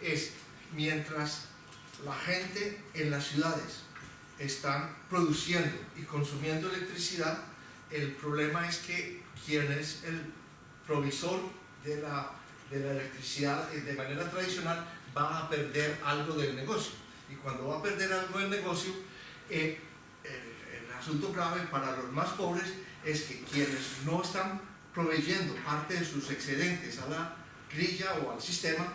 es mientras la gente en las ciudades están produciendo y consumiendo electricidad, el problema es que quien es el provisor de la electricidad de manera tradicional va a perder algo del negocio. Y cuando va a perder algo del negocio, el asunto grave para los más pobres es que quienes no están proveyendo parte de sus excedentes a la grilla o al sistema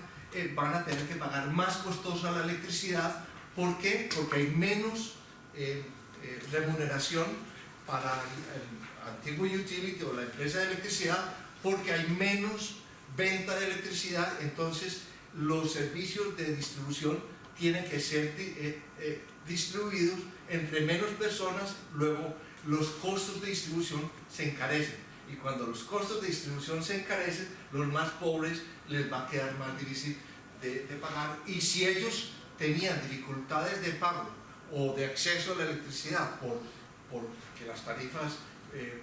van a tener que pagar más costosa la electricidad. ¿Por qué? Porque hay menos remuneración para el antiguo utility o la empresa de electricidad, porque hay menos venta de electricidad. Entonces los servicios de distribución tienen que ser distribuidos entre menos personas. Luego los costos de distribución se encarecen, y cuando los costos de distribución se encarecen, los más pobres les va a quedar más difícil de pagar. Y si ellos tenían dificultades de pago o de acceso a la electricidad porque las tarifas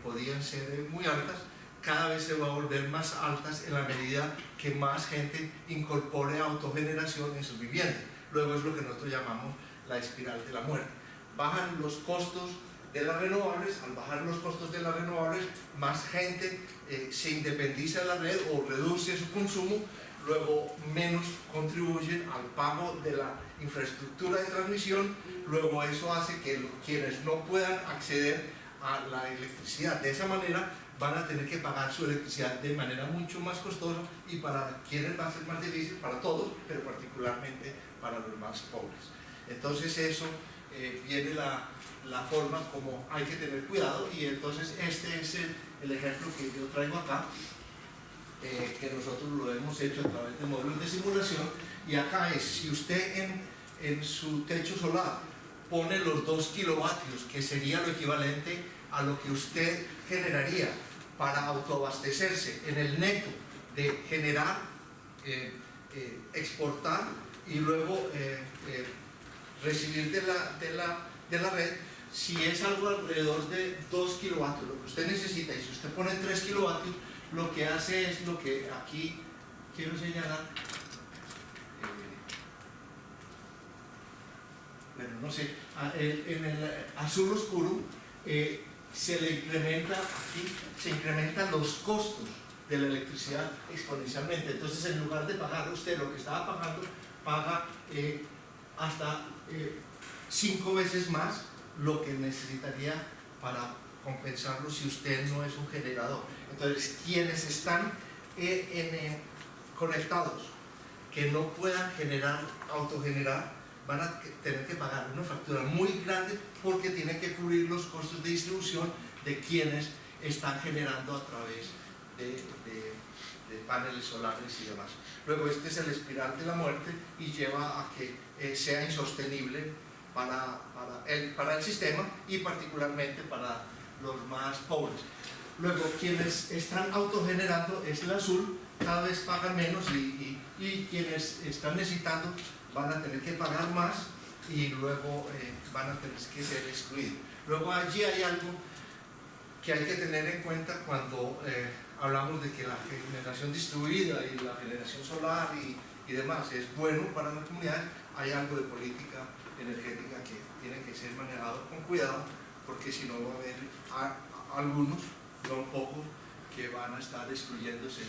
podían ser muy altas, cada vez se va a volver más altas en la medida que más gente incorpore autogeneración en sus viviendas. Luego es lo que nosotros llamamos la espiral de la muerte. Bajan los costos de las renovables. Al bajar los costos de las renovables, más gente se independiza de la red o reduce su consumo. Luego menos contribuyen al pago de la infraestructura de transmisión. Luego eso hace que quienes no puedan acceder a la electricidad de esa manera van a tener que pagar su electricidad de manera mucho más costosa, y para quienes va a ser más difícil, para todos, pero particularmente para los más pobres. Entonces eso viene la forma como hay que tener cuidado. Y entonces este es el ejemplo que yo traigo acá, que nosotros lo hemos hecho a través de módulos de simulación. Y acá es, si usted en su techo solar pone los 2 kilovatios, que sería lo equivalente a lo que usted generaría para autoabastecerse en el neto de generar, exportar y luego recibir de la red, si es algo alrededor de 2 kilovatios, lo que usted necesita, y si usted pone 3 kilovatios, lo que hace es lo que aquí quiero señalar. Bueno, no sé, en el azul oscuro se le incrementa, aquí se incrementan los costos de la electricidad exponencialmente. Entonces, en lugar de pagar usted lo que estaba pagando, paga hasta 5 veces más lo que necesitaría para compensarlo si usted no es un generador. Entonces, quienes están conectados, que no puedan autogenerar, van a tener que pagar una factura muy grande, porque tienen que cubrir los costos de distribución de quienes están generando a través de paneles solares y demás. Luego este es el espiral de la muerte, y lleva a que sea insostenible para el sistema, y particularmente para los más pobres. Luego quienes están autogenerando es el azul, cada vez pagan menos, y quienes están necesitando van a tener que pagar más, y luego van a tener que ser excluidos. Luego allí hay algo que hay que tener en cuenta cuando hablamos de que la generación distribuida y la generación solar y demás es bueno para las comunidades. Hay algo de política energética que tiene que ser manejado con cuidado, porque si no va a haber algunos, no pocos, que van a estar excluyéndose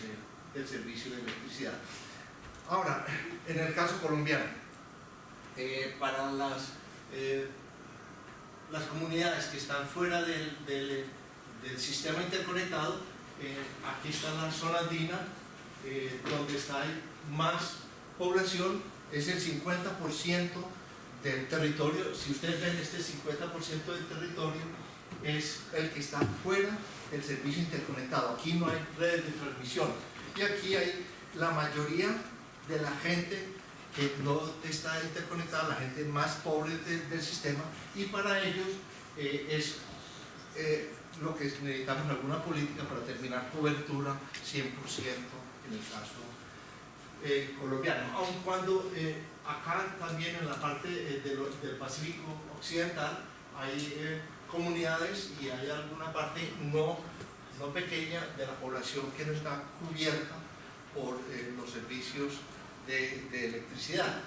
del servicio de electricidad. Ahora, en el caso colombiano, para las comunidades que están fuera del sistema interconectado, aquí está la zona andina, donde está más población, es el 50% del territorio. Si ustedes ven, este 50% del territorio es el que está fuera del servicio interconectado. Aquí no hay redes de transmisión, y aquí hay la mayoría de la gente que no está interconectada, la gente más pobre del sistema, y para ellos es lo que necesitamos, alguna política para terminar cobertura 100% en el caso colombiano. Aun cuando acá también en la parte del Pacífico Occidental hay comunidades, y hay alguna parte no pequeña de la población que no está cubierta por los servicios de electricidad.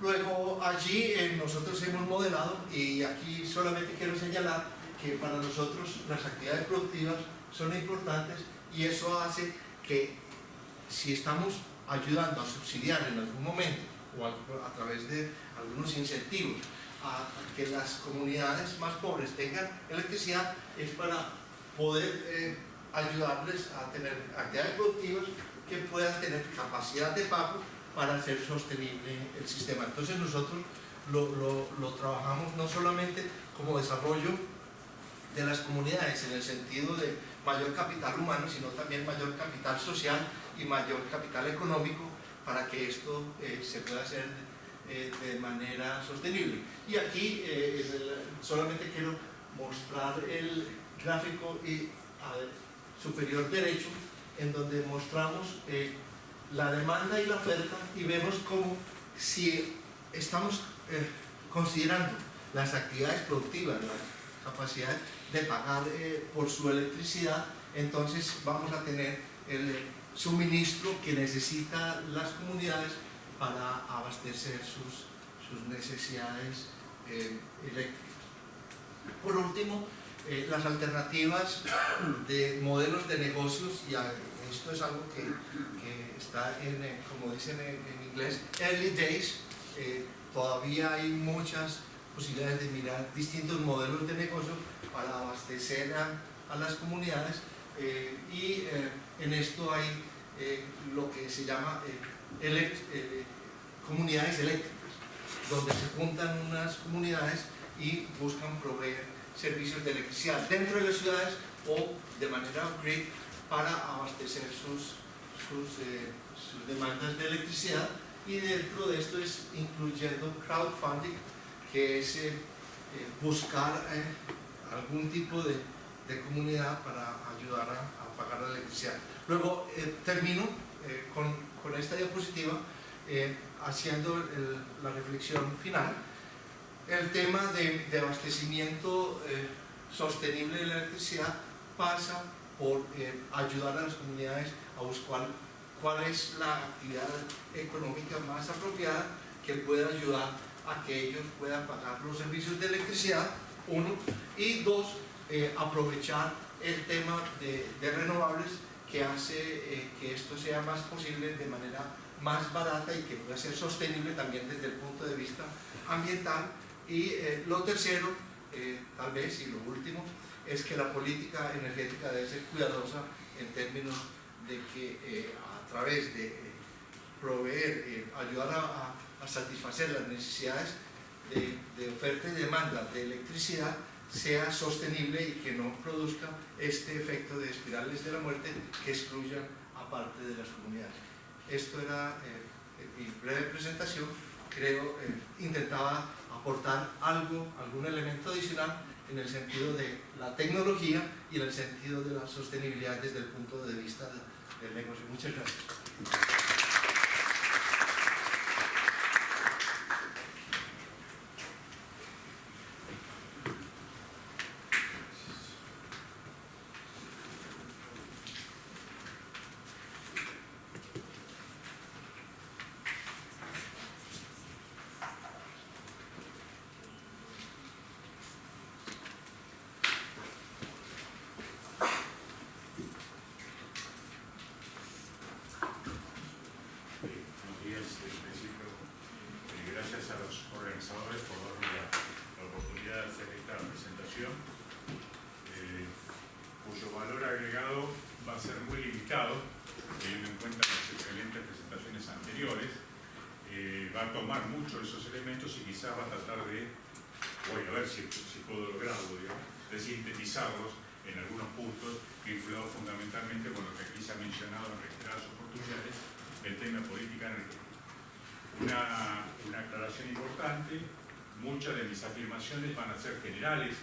Luego allí nosotros hemos modelado, y aquí solamente quiero señalar que para nosotros las actividades productivas son importantes, y eso hace que si estamos ayudando a subsidiar en algún momento o a través de algunos incentivos a que las comunidades más pobres tengan electricidad, es para poder ayudarles a tener actividades productivas que puedan tener capacidad de pago para hacer sostenible el sistema. Entonces nosotros lo trabajamos no solamente como desarrollo de las comunidades en el sentido de mayor capital humano, sino también mayor capital social y mayor capital económico para que esto se pueda hacer de manera sostenible. Y aquí solamente quiero mostrar el gráfico superior derecho, en donde mostramos la demanda y la oferta, y vemos como si estamos considerando las actividades productivas, la capacidad de pagar por su electricidad, entonces vamos a tener el suministro que necesitan las comunidades para abastecer sus necesidades eléctricas. Por último, las alternativas de modelos de negocios, y esto es algo que está como dicen en inglés, early days. Todavía hay muchas posibilidades de mirar distintos modelos de negocio para abastecer a las comunidades, y en esto hay lo que se llama comunidades eléctricas, donde se juntan unas comunidades y buscan proveer servicios de electricidad dentro de las ciudades o de manera off-grid para abastecer sus demandas de electricidad. Y dentro de esto es incluyendo crowdfunding, que es buscar algún tipo de comunidad para ayudar a pagar la electricidad. Luego termino con esta diapositiva haciendo la reflexión final. El tema de abastecimiento sostenible de la electricidad pasa por ayudar a las comunidades a buscar cuál es la actividad económica más apropiada que pueda ayudar a que ellos puedan pagar los servicios de electricidad, uno, y dos, aprovechar el tema de renovables, que hace que esto sea más posible de manera más barata y que pueda ser sostenible también desde el punto de vista ambiental. Y lo tercero, tal vez, y lo último, es que la política energética debe ser cuidadosa en términos de que a través de proveer, ayudar a satisfacer las necesidades de oferta y demanda de electricidad, sea sostenible y que no produzca este efecto de espirales de la muerte que excluyan a parte de las comunidades. Esto era mi breve presentación. Creo intentaba aportar algún elemento adicional en el sentido de la tecnología y en el sentido de la sostenibilidad desde el punto de vista del negocio. Muchas gracias. Va a tomar mucho de esos elementos y quizás va a tratar de, voy a ver si puedo lograrlo, digamos, de sintetizarlos en algunos puntos vinculados fundamentalmente con lo que aquí se ha mencionado en reiteradas oportunidades, el tema de política energética. Una aclaración importante: muchas de mis afirmaciones van a ser generales,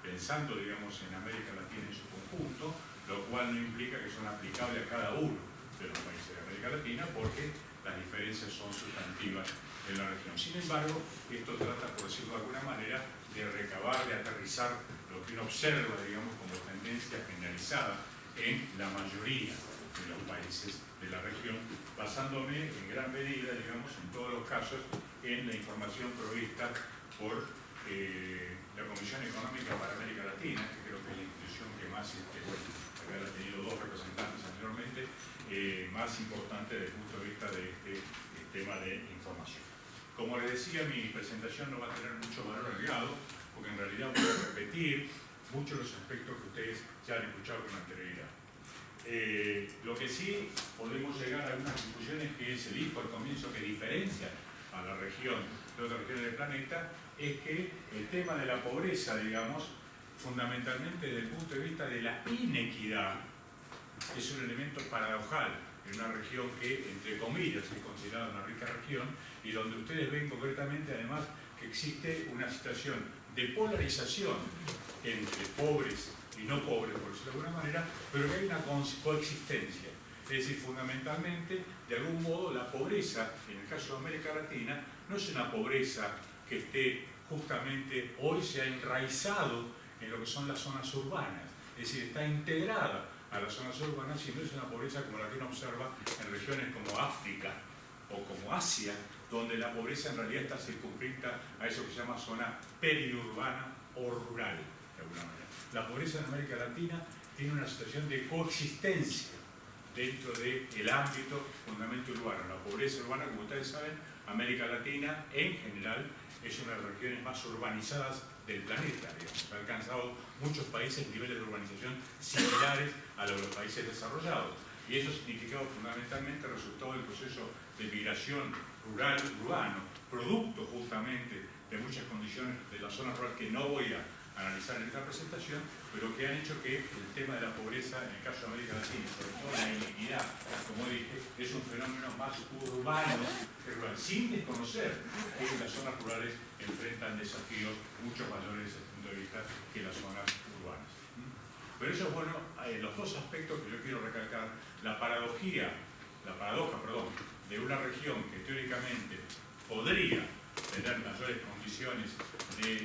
pensando, digamos, en América Latina en su conjunto, lo cual no implica que son aplicables a cada uno de los países de América Latina, porque las diferencias son sustantivas en la región. Sin embargo, esto trata, por decirlo de alguna manera, de recabar, de aterrizar lo que uno observa, digamos, como tendencia generalizada en la mayoría de los países de la región, basándome en gran medida, digamos, en todos los casos, en la información provista por la Comisión Económica para América Latina, que creo que es la institución que más, bueno, acá ha tenido dos representantes anteriormente, más importante desde el punto de vista de este tema de información. Como les decía, mi presentación no va a tener mucho valor agregado, porque en realidad voy a repetir muchos de los aspectos que ustedes ya han escuchado con anterioridad. Lo que sí podemos llegar a algunas conclusiones que se dijo al comienzo que diferencia a la región de otras regiones del planeta es que el tema de la pobreza, digamos, fundamentalmente desde el punto de vista de la inequidad, es un elemento paradojal en una región que, entre comillas, es considerada una rica región y donde ustedes ven concretamente, además, que existe una situación de polarización entre pobres y no pobres, por decirlo de alguna manera, pero que hay una coexistencia. Es decir, fundamentalmente, de algún modo, la pobreza, en el caso de América Latina, no es una pobreza que esté justamente, hoy se ha enraizado en lo que son las zonas urbanas, es decir, está integrada a las zonas urbanas, y no es una pobreza como la que uno observa en regiones como África o como Asia, donde la pobreza en realidad está circunscrita a eso que se llama zona periurbana o rural, de alguna manera. La pobreza en América Latina tiene una situación de coexistencia dentro del ámbito fundamentalmente urbano. La pobreza urbana, como ustedes saben, América Latina en general es una de las regiones más urbanizadas del planeta, digamos. Ha alcanzado muchos países niveles de urbanización similares a los de los países desarrollados. Y eso ha significado fundamentalmente el resultado del proceso de migración rural-urbano, producto justamente de muchas condiciones de la zona rural que no voy a analizar en esta presentación, pero que han hecho que el tema de la pobreza, en el caso de América Latina, sobre todo la inequidad, como dije, es un fenómeno más urbano que rural, sin desconocer que las zonas rurales enfrentan desafíos mucho mayores desde el punto de vista que las zonas urbanas. Pero eso es bueno, los dos aspectos que yo quiero recalcar, la paradoja, de una región que teóricamente podría tener mayores condiciones de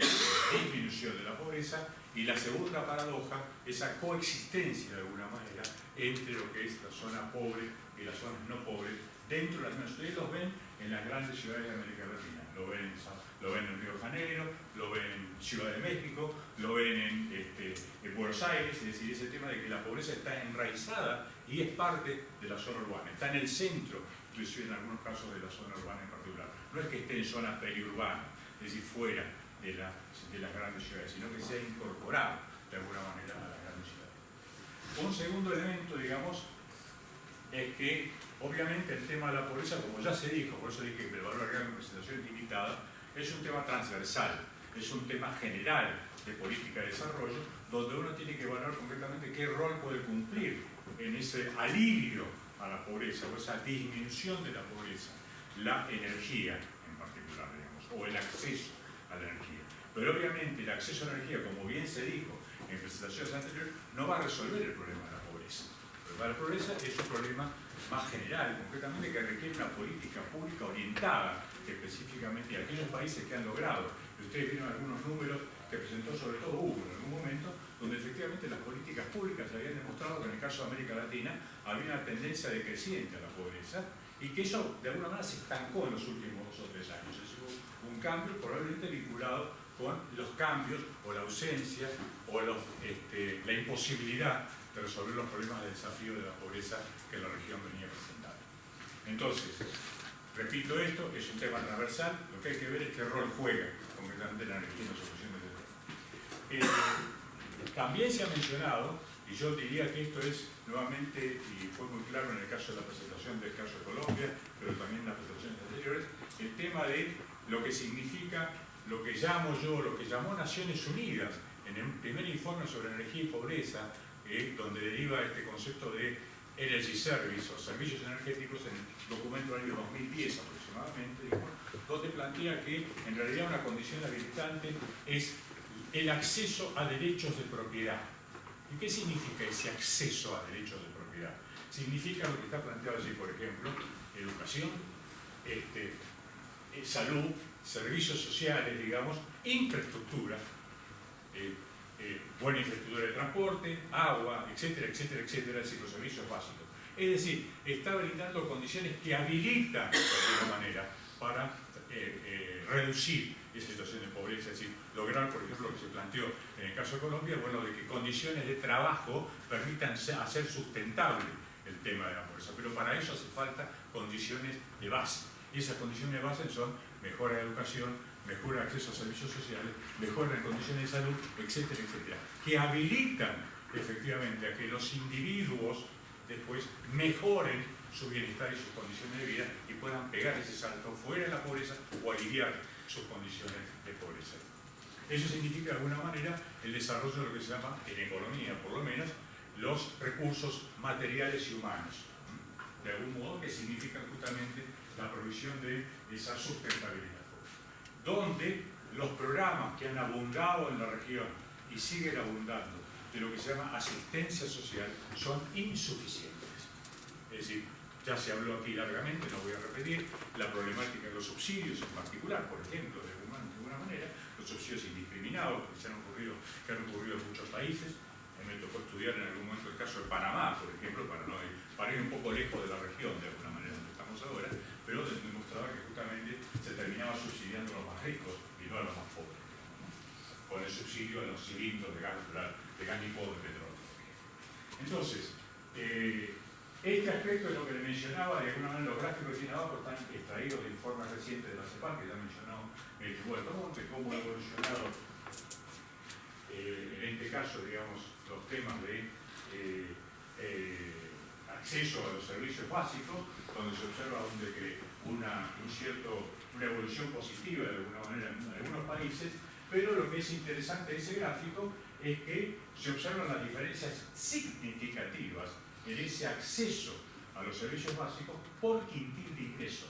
disminución de la pobreza, y la segunda paradoja, esa coexistencia de alguna manera entre lo que es la zona pobre y las zonas no pobres dentro de las mismas. Ustedes los ven en las grandes ciudades de América Latina, lo ven en Río de Janeiro, lo ven en Ciudad de México, lo ven en Buenos Aires, es decir, ese tema de que la pobreza está enraizada y es parte de la zona urbana, está en el centro, inclusive en algunos casos de la zona urbana en particular. No es que esté en zonas periurbanas, es decir, fuera de las grandes ciudades, sino que se ha incorporado de alguna manera a las grandes ciudades. Un segundo elemento, digamos, es que obviamente el tema de la pobreza, como ya se dijo, por eso dije que el valor agregado en presentación es limitada, es un tema transversal, es un tema general de política de desarrollo, donde uno tiene que evaluar concretamente qué rol puede cumplir en ese alivio a la pobreza o esa disminución de la pobreza, la energía en particular, digamos, o el acceso a la energía. Pero obviamente el acceso a la energía, como bien se dijo en presentaciones anteriores, no va a resolver el problema de la pobreza. El problema de la pobreza es un problema más general, concretamente que requiere una política pública orientada específicamente a aquellos países que han logrado. Ustedes vieron algunos números que presentó sobre todo Hugo en algún momento, donde efectivamente las políticas públicas habían demostrado que en el caso de América Latina había una tendencia decreciente a la pobreza y que eso de alguna manera se estancó en los últimos 2 o 3 años. Es un cambio probablemente vinculado con los cambios o la ausencia o la imposibilidad de resolver los problemas de desafío de la pobreza que la región venía presentando. Entonces, repito esto, es un tema transversal, lo que hay que ver es qué rol juega concretamente la energía en la solución del problema. También se ha mencionado, y yo diría que esto es nuevamente, y fue muy claro en el caso de la presentación del caso de Colombia, pero también en las presentaciones anteriores, el tema de lo que significa, lo que llamo yo, lo que llamó Naciones Unidas en el primer informe sobre energía y pobreza, donde deriva este concepto de Energy Service o servicios energéticos en el documento del año 2010 aproximadamente, digamos, donde plantea que en realidad una condición habilitante es el acceso a derechos de propiedad. ¿Y qué significa ese acceso a derechos de propiedad? Significa lo que está planteado allí, por ejemplo, educación, salud, servicios sociales, digamos, infraestructura, buena infraestructura de transporte, agua, etcétera, etcétera, etcétera, es decir, los servicios básicos. Es decir, está brindando condiciones que habilitan de alguna manera para reducir esa situación de pobreza, es decir, lograr, por ejemplo, lo que se planteó en el caso de Colombia, bueno, de que condiciones de trabajo permitan hacer sustentable el tema de la pobreza, pero para eso hace falta condiciones de base, y esas condiciones de base son mejora de educación, mejor acceso a servicios sociales, mejora en condiciones de salud, etcétera, etcétera, que habilitan efectivamente a que los individuos después mejoren su bienestar y sus condiciones de vida y puedan pegar ese salto fuera de la pobreza o aliviar sus condiciones de pobreza. Eso significa de alguna manera el desarrollo de lo que se llama, en economía por lo menos, los recursos materiales y humanos. De algún modo que significan justamente la provisión de esa sustentabilidad. Donde los programas que han abundado en la región y siguen abundando de lo que se llama asistencia social son insuficientes. Es decir, ya se habló aquí largamente, no voy a repetir, la problemática de los subsidios en particular, por ejemplo, de alguna manera, los subsidios indiscriminados que han ocurrido en muchos países. Me tocó estudiar en algún momento el caso de Panamá, por ejemplo, para ir un poco lejos de la región, de alguna manera, donde estamos ahora, pero demostraba que justamente se terminaba subsidiando a los más ricos y no a los más pobres, con el subsidio a los cilindros de gas licuado de petróleo. Entonces, este aspecto es lo que le mencionaba, de alguna manera los gráficos que tiene abajo están extraídos de informes recientes de la CEPAL, que ya mencionó el Huerto Monte, cómo ha evolucionado en este caso, digamos, los temas de acceso a los servicios básicos, donde se observa una evolución positiva de alguna manera en algunos países, pero lo que es interesante de ese gráfico es que se observan las diferencias significativas en ese acceso a los servicios básicos por quintil de ingreso.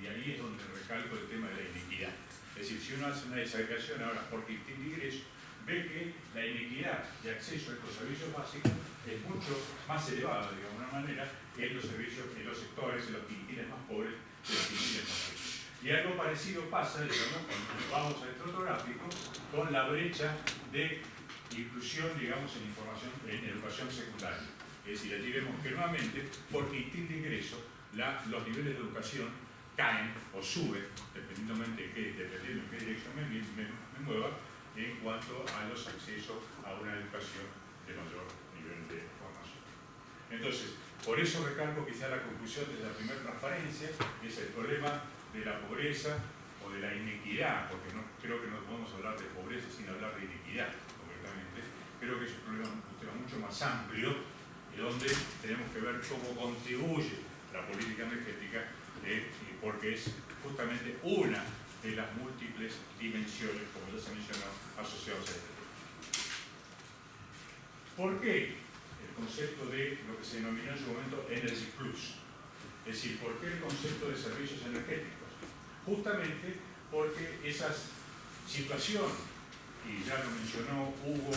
Y ahí es donde recalco el tema de la inequidad. Es decir, si uno hace una desagregación ahora por quintil de ingreso, ve que la inequidad de acceso a estos servicios básicos es mucho más elevada, de alguna manera, en los servicios, en los sectores, en los quintiles más pobres, de los quintiles más ricos. Y algo parecido pasa, digamos, cuando vamos a este otro gráfico, con la brecha de inclusión, digamos, en educación secundaria. Es decir, allí vemos que nuevamente, por quintil de ingreso, los niveles de educación caen o suben, dependiendo en qué dirección me mueva, en cuanto a los accesos a una educación de mayor nivel de formación. Entonces, por eso recalco quizá la conclusión de la primera transparencia, que es el problema de la pobreza o de la inequidad, porque no creo que no podemos hablar de pobreza sin hablar de inequidad, concretamente. Creo que es un tema mucho más amplio, y donde tenemos que ver cómo contribuye la política energética, porque es justamente una de las múltiples dimensiones, como ya se mencionó, asociadas a este tema. ¿Por qué el concepto de lo que se denominó en su momento Energy Plus? Es decir, ¿por qué el concepto de servicios energéticos? Justamente porque esa situación, y ya lo mencionó Hugo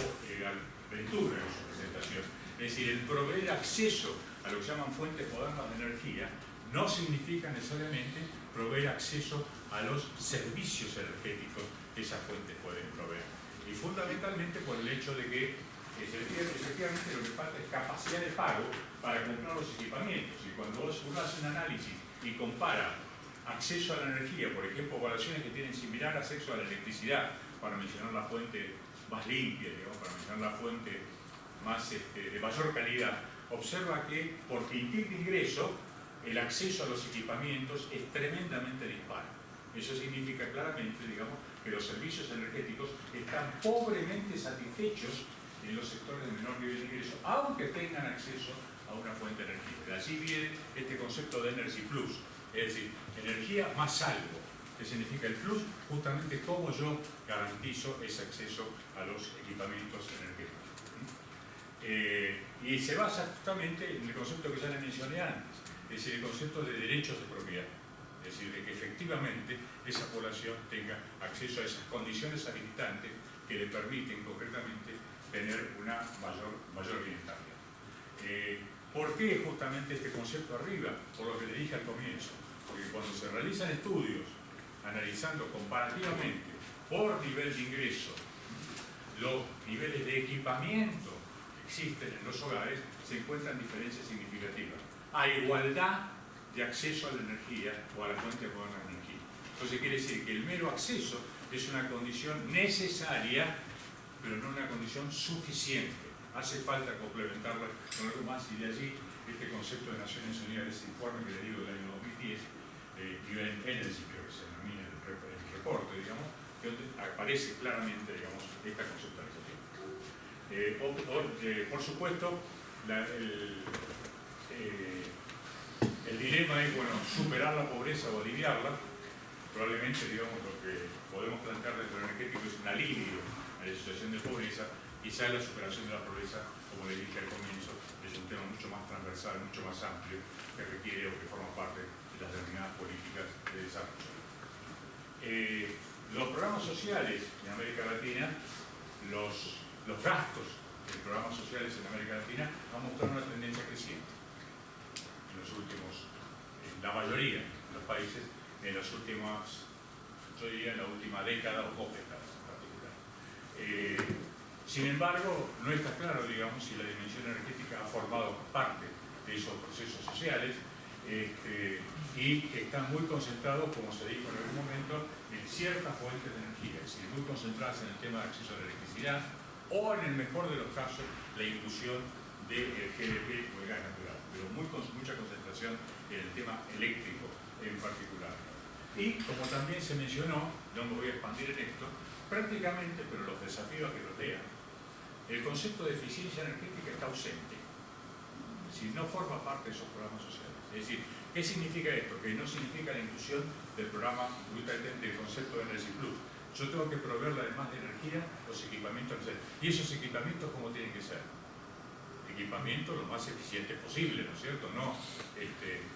Ventura en su presentación, es decir, el proveer acceso a lo que se llaman fuentes modernas de energía no significa necesariamente proveer acceso a los servicios energéticos que esas fuentes pueden proveer. Y fundamentalmente por el hecho de que efectivamente lo que falta es capacidad de pago para comprar los equipamientos. Y cuando uno hace un análisis y compara acceso a la energía, por ejemplo, poblaciones que tienen similar acceso a la electricidad, para mencionar la fuente más limpia, digamos, para mencionar la fuente más, de mayor calidad, observa que por quintil de ingreso el acceso a los equipamientos es tremendamente dispar. Eso significa claramente, digamos, que los servicios energéticos están pobremente satisfechos en los sectores de menor nivel de ingreso, aunque tengan acceso a una fuente de energía. De allí viene este concepto de Energy Plus, es decir, energía más algo. ¿Qué significa el plus? Justamente cómo yo garantizo ese acceso a los equipamientos energéticos. Y se basa justamente en el concepto que ya le mencioné antes, es decir, el concepto de derechos de propiedad. Es decir, de que efectivamente esa población tenga acceso a esas condiciones habilitantes que le permiten concretamente tener una mayor bienestar. ¿Por qué justamente este concepto arriba? Por lo que le dije al comienzo. Porque cuando se realizan estudios analizando comparativamente por nivel de ingreso los niveles de equipamiento que existen en los hogares, se encuentran diferencias significativas. a igualdad de acceso a la energía o a la fuente moderna de energía. Entonces quiere decir que el mero acceso es una condición necesaria, pero no una condición suficiente. Hace falta complementarla con algo más, y de allí este concepto de Naciones Unidas, ese informe que le digo del año 2010, UN Energy, creo que se denomina el reporte, digamos, donde aparece claramente, digamos, esta conceptualización. Por supuesto, el dilema es, bueno, superar la pobreza o aliviarla. Probablemente, digamos, lo que podemos plantear desde lo energético es un alivio a la situación de pobreza. Quizás la superación de la pobreza, como le dije al comienzo, es un tema mucho más transversal, mucho más amplio, que requiere o que forma parte de las determinadas políticas de desarrollo. Los programas sociales en América Latina, los gastos de programas sociales en América Latina han mostrado una tendencia creciente en los últimos, en la mayoría de los países, en las últimas, yo diría en la última década o 2 décadas en particular. Sin embargo, no está claro, digamos, si la dimensión energética ha formado parte de esos procesos sociales, y que están muy concentrados, como se dijo en algún momento, en ciertas fuentes de energía, es decir, muy concentradas en el tema de acceso a la electricidad, o en el mejor de los casos, la inclusión del GLP o el gas natural, pero mucha concentración en el tema eléctrico en particular. Y como también se mencionó, no me voy a expandir en esto, prácticamente, pero los desafíos que los lean, el concepto de eficiencia energética está ausente, es decir, no forma parte de esos programas sociales. Es decir, ¿qué significa esto? Que no significa la inclusión del programa, del concepto de Energy Plus. Yo tengo que proveerle, además de energía, los equipamientos necesarios. ¿Y esos equipamientos cómo tienen que ser? Equipamientos lo más eficientes posible, ¿no es cierto? No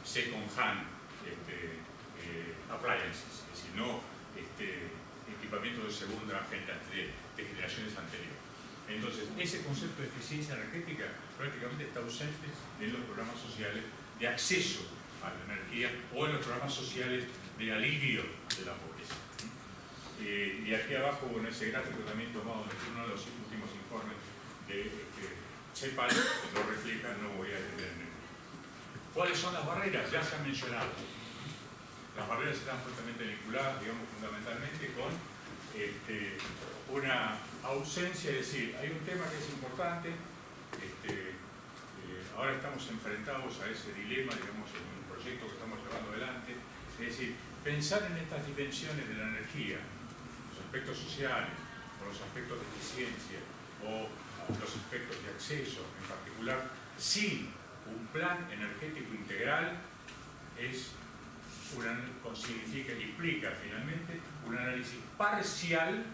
second hand appliances, es decir, no equipamientos de segunda generación, de generaciones anteriores. Entonces, ese concepto de eficiencia energética prácticamente está ausente en los programas sociales de acceso a la energía o en los programas sociales de alivio de la pobreza. Y aquí abajo, en ese gráfico también tomado de uno de los últimos informes de CEPAL, lo refleja, no voy a leer. ¿Cuáles son las barreras? Ya se han mencionado. Las barreras están fuertemente vinculadas, digamos, fundamentalmente con una ausencia, es decir, hay un tema que es importante, ahora estamos enfrentados a ese dilema, digamos, en un proyecto que estamos llevando adelante, es decir, pensar en estas dimensiones de la energía, los aspectos sociales, o los aspectos de eficiencia, o los aspectos de acceso en particular, sin un plan energético integral, significa y implica finalmente un análisis parcial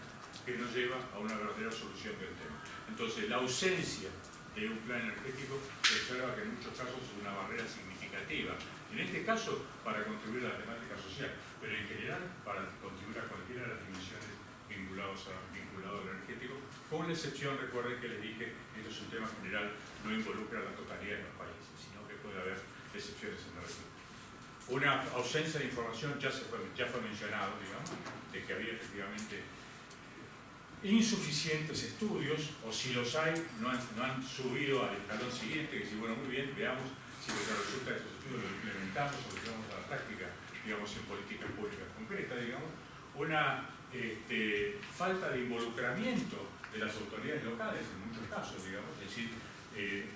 que nos lleva a una verdadera solución del tema. Entonces, la ausencia de un plan energético se observa que en muchos casos es una barrera significativa. En este caso, para contribuir a la temática social, pero en general para contribuir a cualquiera de las dimensiones vinculadas al energético, con la excepción, recuerden que les dije, esto es un tema general, no involucra a la totalidad de los países, sino que puede haber excepciones en la región. Una ausencia de información ya fue mencionado, digamos, de que había efectivamente insuficientes estudios, o si los hay, no han subido al escalón siguiente, que si, bueno, muy bien, veamos si lo que resulta de esos estudios lo implementamos o lo llevamos a la práctica, digamos, en políticas públicas concretas, digamos. Una falta de involucramiento de las autoridades locales, en muchos casos, digamos, es decir,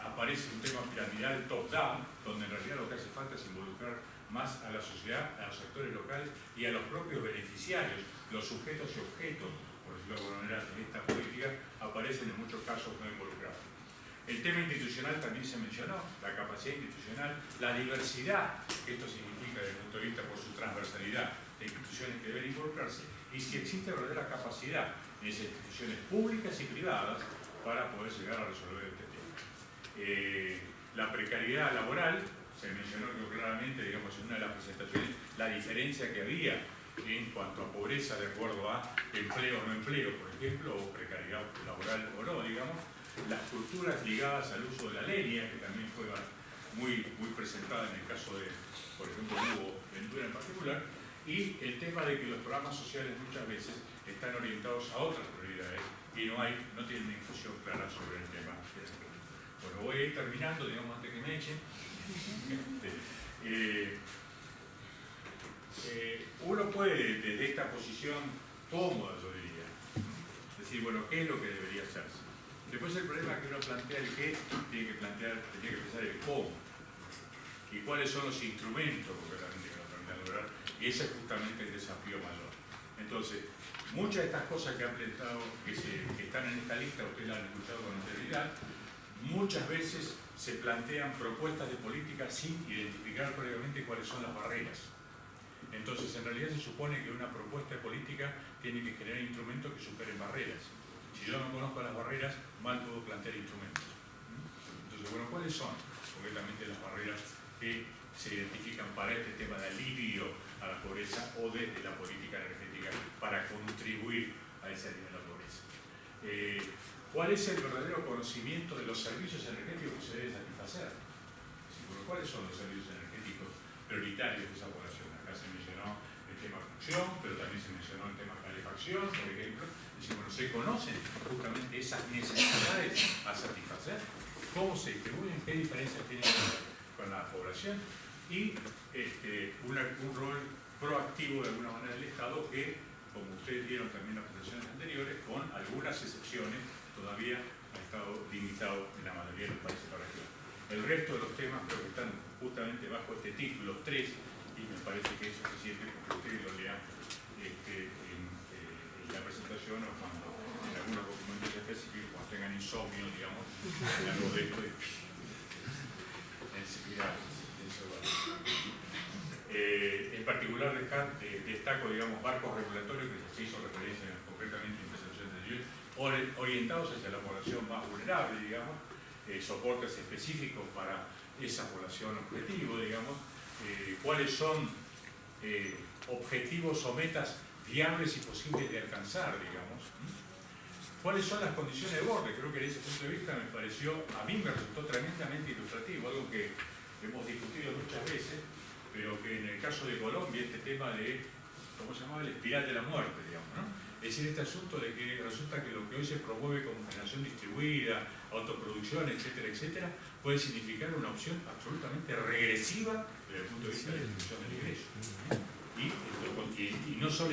aparece un tema piramidal top-down, donde en realidad lo que hace falta es involucrar más a la sociedad, a los actores locales y a los propios beneficiarios, los sujetos y objetos, por decirlo de alguna manera, en esta política, aparecen en muchos casos no involucrados. El tema institucional también se mencionó, la capacidad institucional, la diversidad, que esto significa desde el punto de vista por su transversalidad de instituciones que deben involucrarse, y si existe verdadera capacidad en esas instituciones públicas y privadas para poder llegar a resolver este tema. La precariedad laboral, se mencionó claramente, digamos, en una de las presentaciones, la diferencia que había en cuanto a pobreza de acuerdo a empleo o no empleo, por ejemplo, o precariedad laboral o no, digamos, las culturas ligadas al uso de la leña, que también fue muy presentada en el caso de, por ejemplo, Hugo Ventura en particular, y el tema de que los programas sociales muchas veces están orientados a otras prioridades y no tienen una infusión clara sobre el tema. Bueno, voy a ir terminando, digamos, antes que me echen. Uno puede, desde esta posición cómoda, yo diría, decir, bueno, ¿qué es lo que debería hacerse? Después el problema es que uno plantea el qué, tiene que pensar el cómo. Y cuáles son los instrumentos concretamente que nos permiten lograr. Y ese es justamente el desafío mayor. Entonces, muchas de estas cosas que han planteado, que están en esta lista, ustedes la han escuchado con anterioridad, muchas veces se plantean propuestas de política sin identificar previamente cuáles son las barreras. Entonces, en realidad se supone que una propuesta de política tiene que generar instrumentos que superen barreras. Si yo no conozco las barreras, mal puedo plantear instrumentos. Entonces, bueno, ¿cuáles son concretamente las barreras que se identifican para este tema de alivio a la pobreza o desde la política energética para contribuir a ese alivio a la pobreza? ¿Cuál es el verdadero conocimiento de los servicios energéticos que se debe satisfacer? ¿Cuáles son los servicios energéticos prioritarios de esa población? Acá se mencionó el tema función, pero también se mencionó el tema calefacción, por ejemplo. Es decir, bueno, ¿se conocen justamente esas necesidades a satisfacer? ¿Cómo se distribuyen? ¿Qué diferencias tienen con la población? Y un rol proactivo de alguna manera del Estado que, como ustedes vieron también en las presentaciones anteriores, con algunas excepciones, todavía ha estado limitado en la mayoría de los países de la región. El resto de los temas creo que están justamente bajo este título 3 y me parece que es suficiente porque ustedes lo lean en la presentación o cuando en algunos documentos específicos, cuando tengan insomnio, digamos, algo de esto enseguida. En particular destaco, digamos, marcos regulatorios que se hizo referencia concretamente en presentaciones de ayer, orientados hacia la población más vulnerable, digamos, soportes específicos para esa población objetivo, digamos, cuáles son objetivos o metas viables y posibles de alcanzar, digamos, cuáles son las condiciones de borde. Creo que desde ese punto de vista a mí me resultó tremendamente ilustrativo, algo que hemos discutido muchas veces, pero que en el caso de Colombia, este tema de, ¿cómo se llamaba? El espiral de la muerte, digamos, ¿no? Es decir, este asunto de que resulta que lo que hoy se promueve como generación distribuida, autoproducción, etcétera, etcétera, puede significar una opción absolutamente regresiva desde el punto de vista de la distribución del ingreso. Y no solo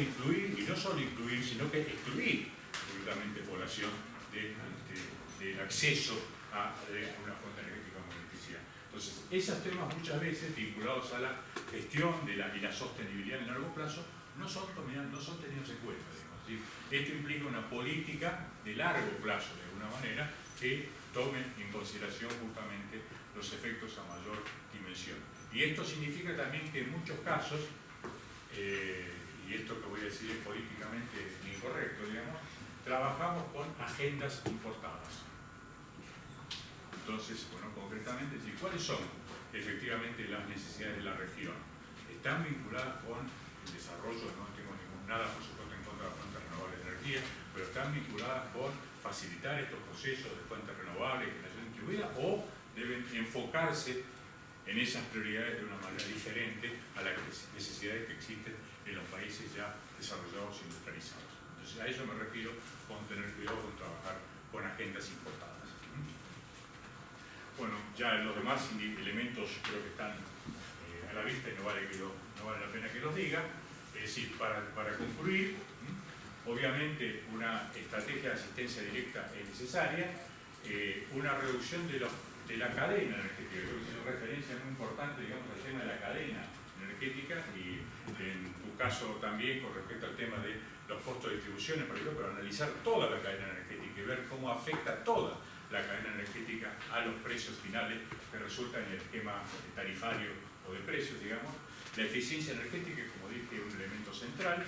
incluir, sino que excluir absolutamente población del acceso a una fuente energética como electricidad. Entonces, esos temas muchas veces vinculados a la gestión y la sostenibilidad en largo plazo no son tenidos en cuenta. Esto implica una política de largo plazo, de alguna manera, que tome en consideración justamente los efectos a mayor dimensión. Y esto significa también que en muchos casos, y esto que voy a decir es políticamente incorrecto, digamos, trabajamos con agendas importadas. Entonces, bueno, concretamente, ¿cuáles son efectivamente las necesidades de la región? Están vinculadas con el desarrollo, no tengo nada, por supuesto, en contra de las fuentes renovables de energía, pero están vinculadas con facilitar estos procesos de fuentes renovables, generación distribuida, o deben enfocarse en esas prioridades de una manera diferente a las necesidades que existen en los países ya desarrollados e industrializados. Entonces, a eso me refiero con tener cuidado con trabajar con agendas importadas. Bueno, ya los demás elementos creo que están a la vista y no vale la pena que los diga. Es decir, para concluir, obviamente una estrategia de asistencia directa es necesaria, una reducción de la cadena energética. Creo que es una referencia muy importante, digamos, al tema de la cadena energética y en tu caso también con respecto al tema de los costos de distribución, por ejemplo, para analizar toda la cadena energética y ver cómo afecta toda la cadena energética a los precios finales que resultan en el esquema tarifario o de precios, digamos. La eficiencia energética, como dije, es un elemento central.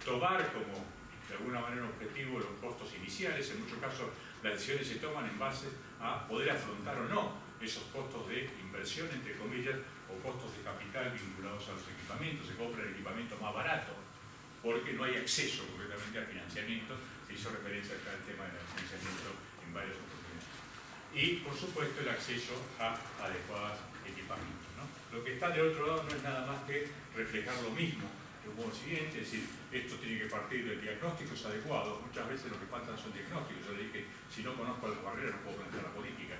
Tomar como de alguna manera un objetivo los costos iniciales. En muchos casos las decisiones se toman en base a poder afrontar o no esos costos de inversión, entre comillas, o costos de capital vinculados a los equipamientos. Se compra el equipamiento más barato porque no hay acceso concretamente al financiamiento. Se hizo referencia acá al tema del financiamiento en varias oportunidades. Y, por supuesto, el acceso a adecuados equipamientos, ¿no? Lo que está del otro lado no es nada más que reflejar lo mismo de un modo siguiente, es decir, esto tiene que partir de diagnósticos adecuados. Muchas veces lo que faltan son diagnósticos. Yo le dije, si no conozco las barreras no puedo plantear la política.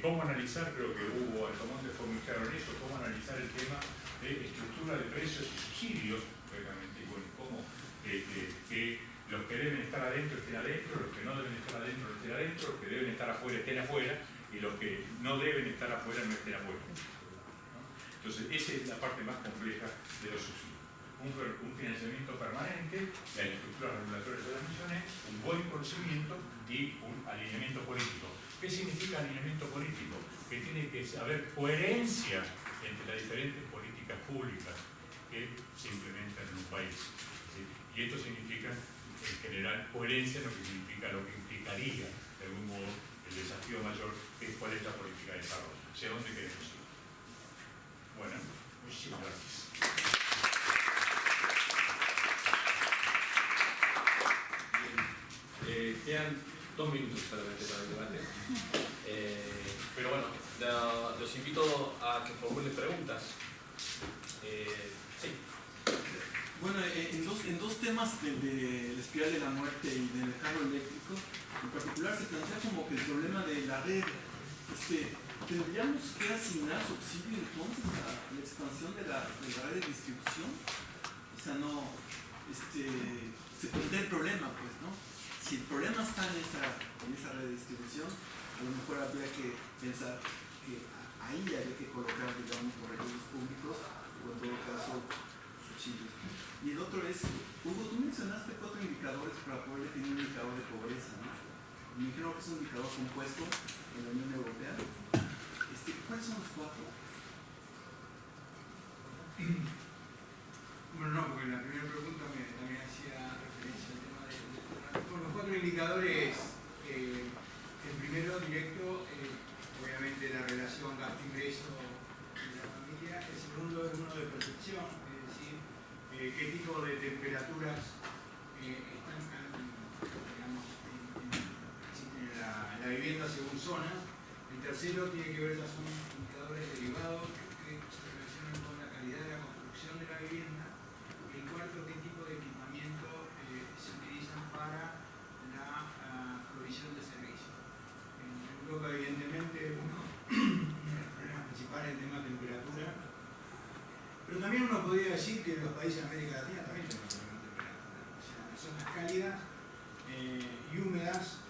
¿Cómo analizar? Creo que Hugo Altomonte fue muy claro en eso, cómo analizar el tema de estructura de precios y subsidios, realmente, bueno, cómo que los que deben estar adentro estén adentro, los que no deben estar adentro no estén adentro, los que deben estar afuera estén afuera, y los que no deben estar afuera no estén afuera. ¿No? Entonces, esa es la parte más compleja de los subsidios. Un financiamiento permanente, las estructuras regulatorias de las misiones, un buen conocimiento y un alineamiento político. ¿Qué significa alineamiento político? Que tiene que haber coherencia entre las diferentes políticas públicas que se implementan en un país. ¿Sí? Y esto significa, en general, coherencia, lo que significa, lo que implicaría, de algún modo, el desafío mayor, que es cuál es la política de desarrollo, hacia dónde queremos ir. Bueno, muchísimas gracias. Quedan 2 minutos solamente para el debate. Pero bueno, los invito a que formulen preguntas. Sí. Bueno, en dos temas, el de la espiral de la muerte y del carro eléctrico, en particular se plantea como que el problema de la red, ¿tendríamos que asignar subsidio entonces a la expansión de la red de distribución? O sea, no, se plantea el problema, pues, ¿no? Si el problema está en esa red de distribución, a lo mejor habría que pensar que ahí habría que colocar, digamos, los recursos públicos o en todo caso subsidios. Y el otro es, Hugo, tú mencionaste 4 indicadores para poder definir un indicador de pobreza, ¿no? Me imagino que es un indicador compuesto en la Unión Europea. ¿Cuáles son los 4? Bueno, no, porque la primera pregunta también hacía referencia al tema de los 4 indicadores. El primero directo, obviamente la relación gasto-ingreso de la familia. El segundo es uno de percepción, es decir, qué tipo de temperaturas están, digamos, existen en la vivienda según zonas. El tercero tiene que ver, ya son indicadores derivados que se relacionan con la calidad de la construcción de la vivienda. Y el cuarto, qué tipo de equipamiento se utilizan para la provisión de servicios. En Europa, evidentemente, uno de los problemas principales es el tema de temperatura. Pero también uno podría decir que los países de América Latina también tienen problemas de temperatura. O sea, las zonas cálidas y húmedas,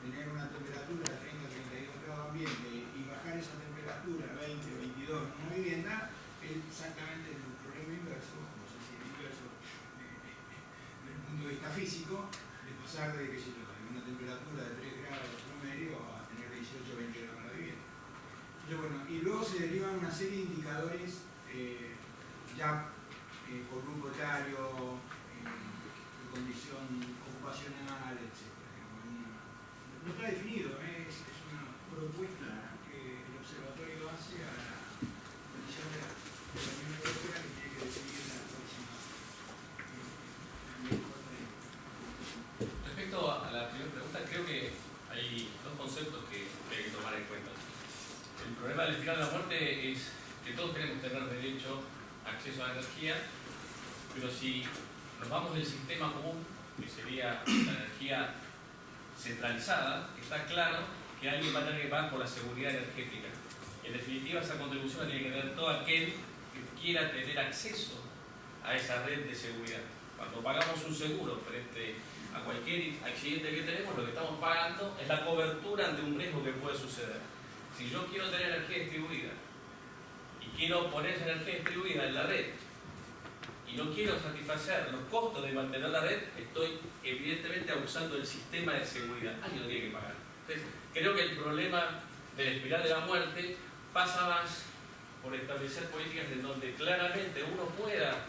tener una temperatura de 30-32 grados ambiente y bajar esa temperatura a 20-22 en una vivienda es exactamente el problema inverso, no sé si es inverso desde el punto de vista físico, de pasar de una temperatura de 3 grados promedio a tener 18-20 grados en la vivienda. Pero bueno, y luego se derivan una serie de indicadores ya por grupo etario, condición ocupacional, etc. No está definido, es una propuesta que el observatorio hace a la Comisión de la Unión Europea que tiene que decidir la próxima. Respecto a la primera pregunta, creo que hay 2 conceptos que hay que tomar en cuenta. El problema del espiral de la muerte es que todos queremos tener derecho a acceso a la energía, pero si nos vamos del sistema común, que sería la energía centralizada, está claro que alguien va a tener que pagar por la seguridad energética. En definitiva, esa contribución la tiene que tener todo aquel que quiera tener acceso a esa red de seguridad. Cuando pagamos un seguro frente a cualquier accidente que tenemos, lo que estamos pagando es la cobertura ante un riesgo que puede suceder. Si yo quiero tener energía distribuida y quiero poner esa energía distribuida en la red y no quiero satisfacer los costos de mantener la red, estoy evidentemente abusando del sistema de seguridad. Alguien lo tiene que pagar. Entonces, creo que el problema de la espiral de la muerte pasa más por establecer políticas en donde claramente uno pueda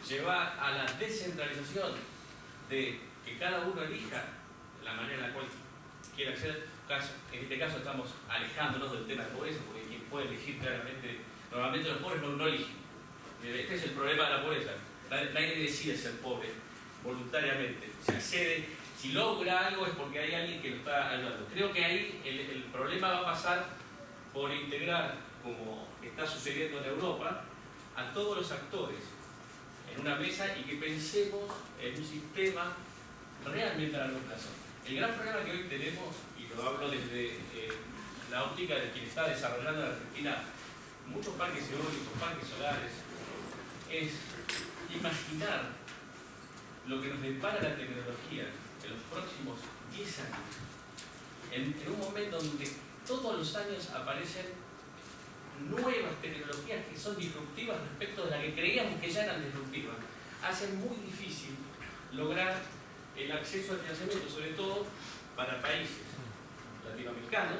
llevar a la descentralización de que cada uno elija la manera en la cual quiere acceder. En este caso estamos alejándonos del tema de pobreza, porque quien puede elegir claramente, normalmente los pobres no eligen. Este es el problema de la pobreza. Nadie decide ser pobre voluntariamente. Se accede, si logra algo es porque hay alguien que lo está ayudando. Creo que ahí el problema va a pasar por integrar, como está sucediendo en Europa, a todos los actores en una mesa y que pensemos en un sistema realmente a largo plazo. El gran problema que hoy tenemos, y lo hablo desde la óptica de quien está desarrollando en Argentina muchos parques eólicos, parques solares, es imaginar lo que nos depara la tecnología en los próximos 10 años, en un momento donde todos los años aparecen nuevas tecnologías que son disruptivas respecto de las que creíamos que ya eran disruptivas, hacen muy difícil lograr el acceso al financiamiento, sobre todo para países latinoamericanos,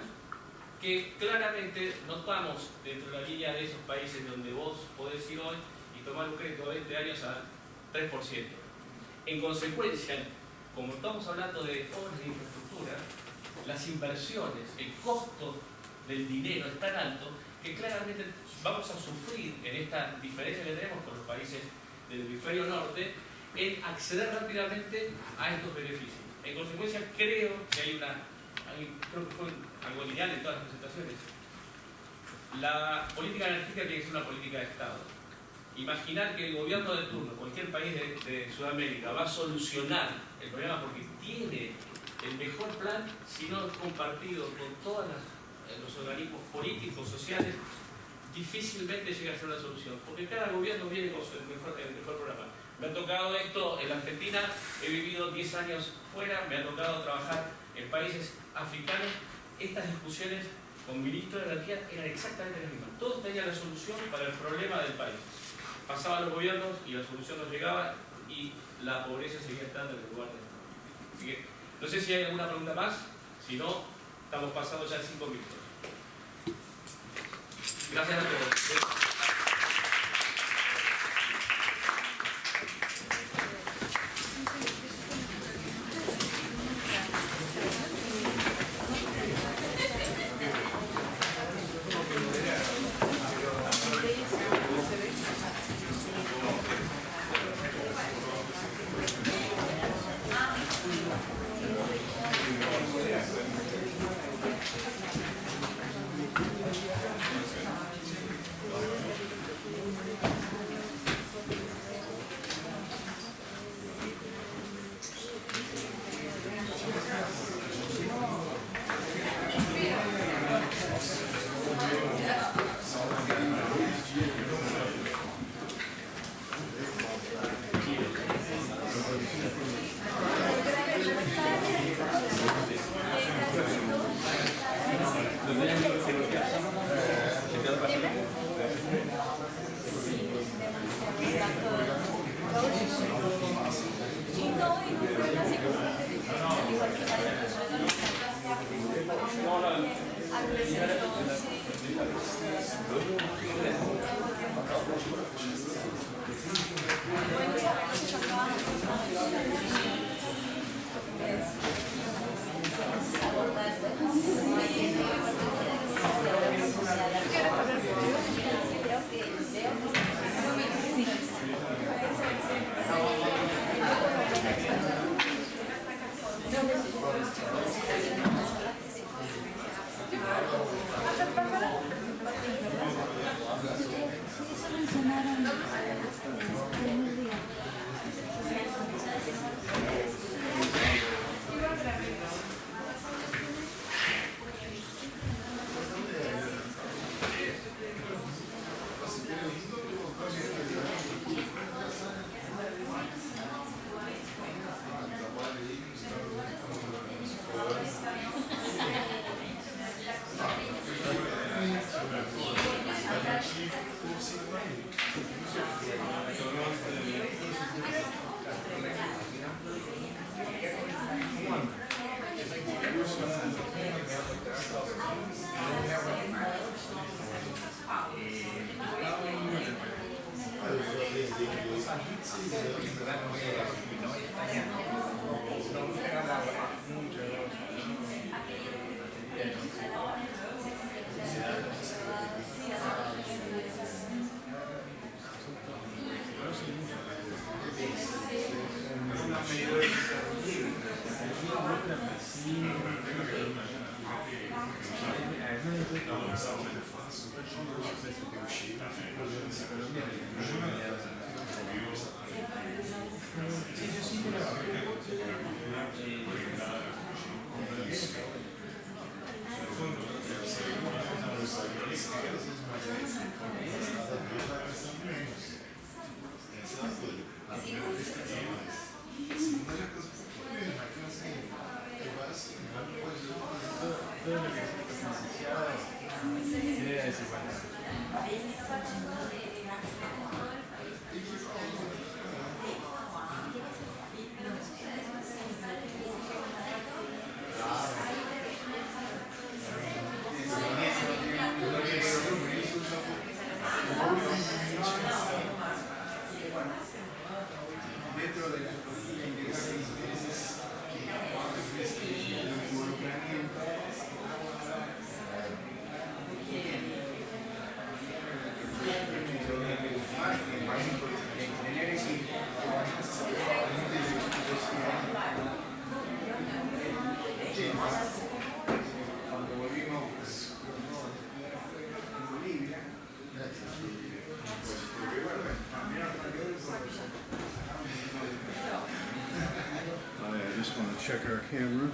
que claramente no estamos dentro de la línea de esos países donde vos podés ir hoy y tomar un crédito de 20 años a 3%. En consecuencia, como estamos hablando de obras de infraestructura, las inversiones, el costo del dinero es tan alto que claramente vamos a sufrir en esta diferencia que tenemos con los países del hemisferio norte en acceder rápidamente a estos beneficios. En consecuencia, creo que creo que fue algo lineal en todas las presentaciones. La política energética tiene que ser una política de Estado. Imaginar que el gobierno de turno, cualquier país de Sudamérica, va a solucionar el problema porque tiene el mejor plan, si no es compartido con todos los organismos políticos, sociales, difícilmente llega a ser una solución, porque cada gobierno viene con el mejor programa. Me ha tocado esto en la Argentina, he vivido 10 años fuera, me ha tocado trabajar en países africanos. Estas discusiones con ministros de energía eran exactamente las mismas. Todos tenían la solución para el problema del país. Pasaban los gobiernos y la solución no llegaba y la pobreza seguía estando en el lugar de estado. Así que no sé si hay alguna pregunta más, si no, estamos pasando ya 5 minutos. Gracias a todos. No, bueno, dentro de la política integral de intereses el involucramiento tener equipo cuando volvimos en Bolivia, I just want to check our camera.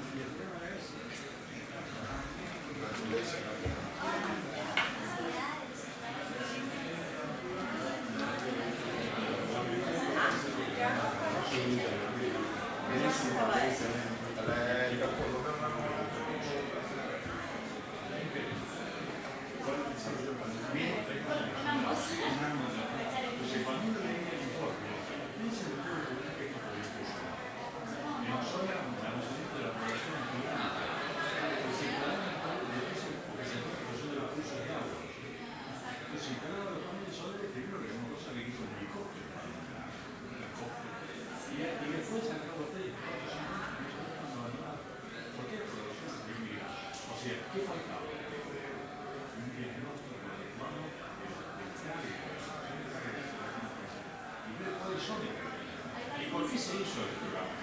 ¿Y por qué se hizo el programa?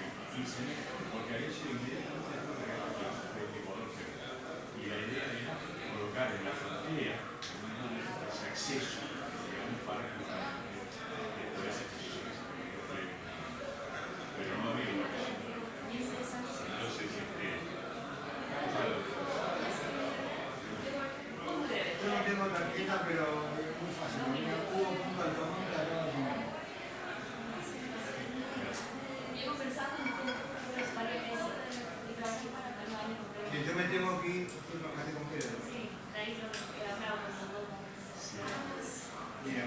Porque había sido inmediatamente del Ecuador. Y la idea era colocar en la frontera ese acceso, digamos, para que pueda ser pero no había una cosa. Entonces, yo no tengo tarjeta, pero es muy fácil. Hubo un punto al común que acaba de yo me tengo que ir, con Pedro. Sí, de ahí lo hablamos los dos. Mira,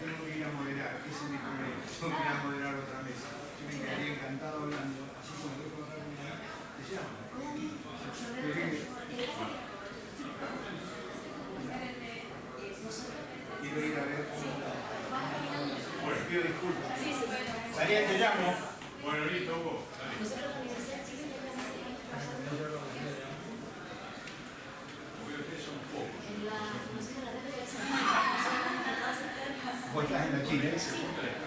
tengo que ir a moderar, ese es mi problema. Tengo que ir a moderar otra vez. Yo me quedaría encantado hablando, así como yo puedo hablar con ella. ¿Te llamo? Quiero ir a ver cómo está. Bueno, pido disculpas. Daniel, te llamo. bueno, listo, Hugo. Dale. Porque ustedes son pocos. Vos estás en la Chile.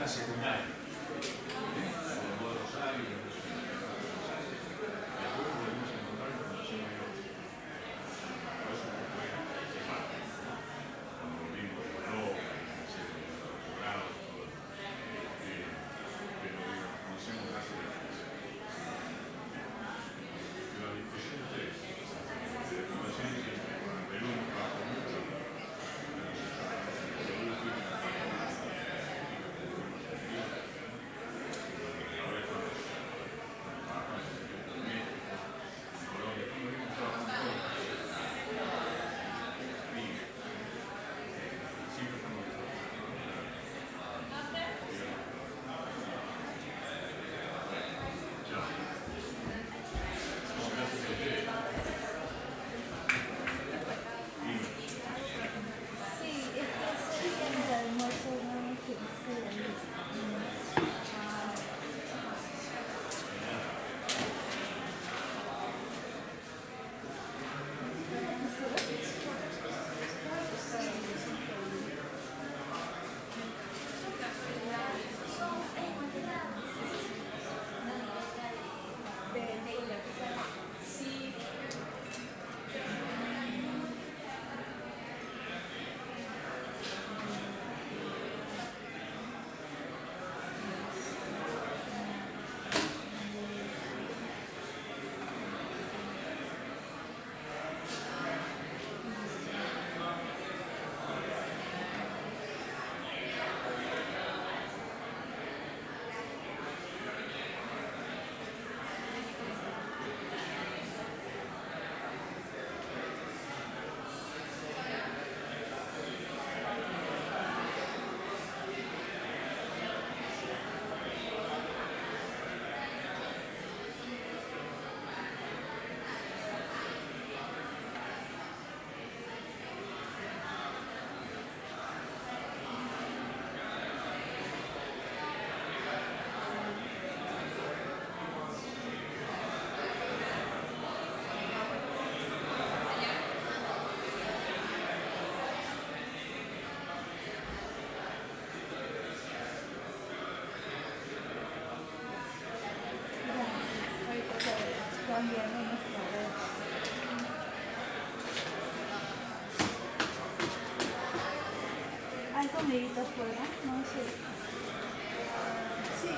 La secundaria. cambiando nuestra red. Hay comidita afuera, no sé. Sí,